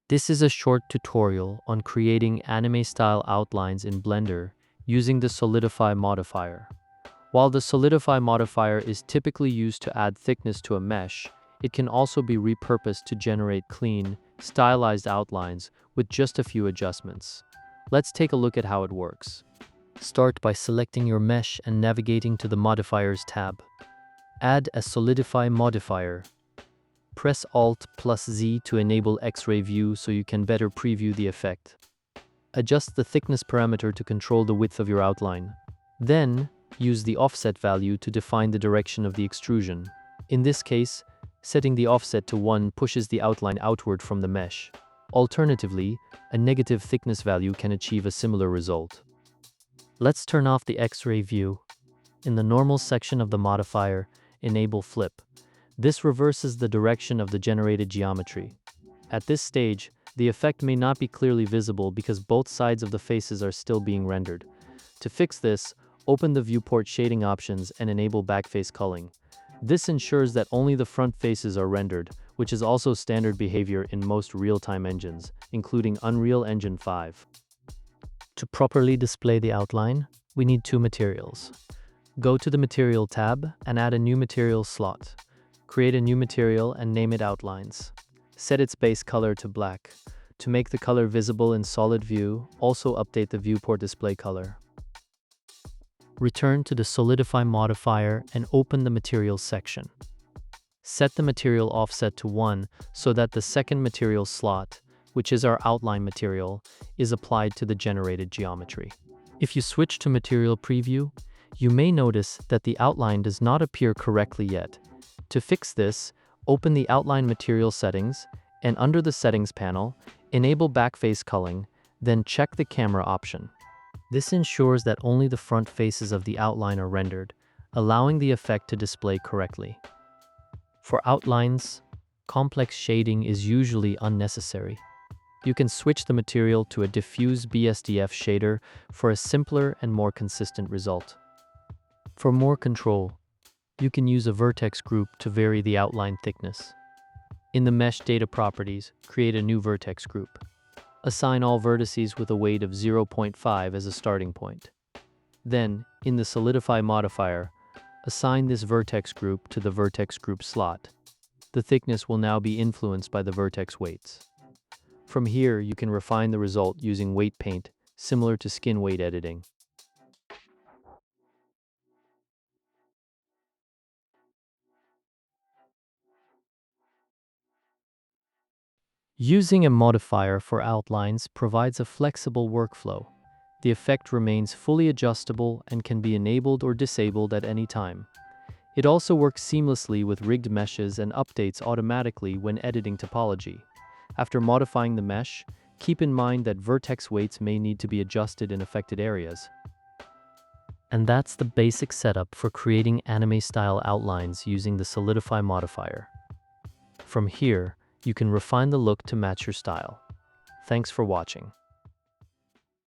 This is a short tutorial on creating anime-style outlines in Blender using the Solidify modifier. While the Solidify modifier is typically used to add thickness to a mesh, it can also be repurposed to generate clean, stylized outlines with just a few adjustments. Let's take a look at how it works. Start by selecting your mesh and navigating to the Modifiers tab. Add a Solidify modifier. Press Alt+Z to enable X-ray view so you can better preview the effect. Adjust the thickness parameter to control the width of your outline. Then, use the offset value to define the direction of the extrusion. In this case, setting the offset to 1 pushes the outline outward from the mesh. Alternatively, a negative thickness value can achieve a similar result. Let's turn off the X-ray view. In the normal section of the modifier, enable flip. This reverses the direction of the generated geometry. At this stage, the effect may not be clearly visible because both sides of the faces are still being rendered. To fix this, open the viewport shading options and enable backface culling. This ensures that only the front faces are rendered, which is also standard behavior in most real-time engines, including Unreal Engine 5. To properly display the outline, we need two materials. Go to the Material tab and add a new material slot. Create a new material and name it Outlines. Set its base color to black. To make the color visible in solid view, also update the viewport display color. Return to the Solidify modifier and open the Materials section. Set the material offset to 1 so that the second material slot, which is our outline material, is applied to the generated geometry. If you switch to Material Preview, you may notice that the outline does not appear correctly yet. To fix this, open the Outline Material Settings, and under the Settings panel, enable Backface Culling, then check the Camera option. This ensures that only the front faces of the outline are rendered, allowing the effect to display correctly. For outlines, complex shading is usually unnecessary. You can switch the material to a diffuse BSDF shader for a simpler and more consistent result. For more control, you can use a vertex group to vary the outline thickness. In the Mesh Data Properties, create a new vertex group. Assign all vertices with a weight of 0.5 as a starting point. Then, in the Solidify modifier, assign this vertex group to the vertex group slot. The thickness will now be influenced by the vertex weights. From here, you can refine the result using weight paint, similar to skin weight editing. Using a modifier for outlines provides a flexible workflow. The effect remains fully adjustable and can be enabled or disabled at any time. It also works seamlessly with rigged meshes and updates automatically when editing topology. After modifying the mesh, keep in mind that vertex weights may need to be adjusted in affected areas. And that's the basic setup for creating anime-style outlines using the Solidify modifier. From here, you can refine the look to match your style. Thanks for watching.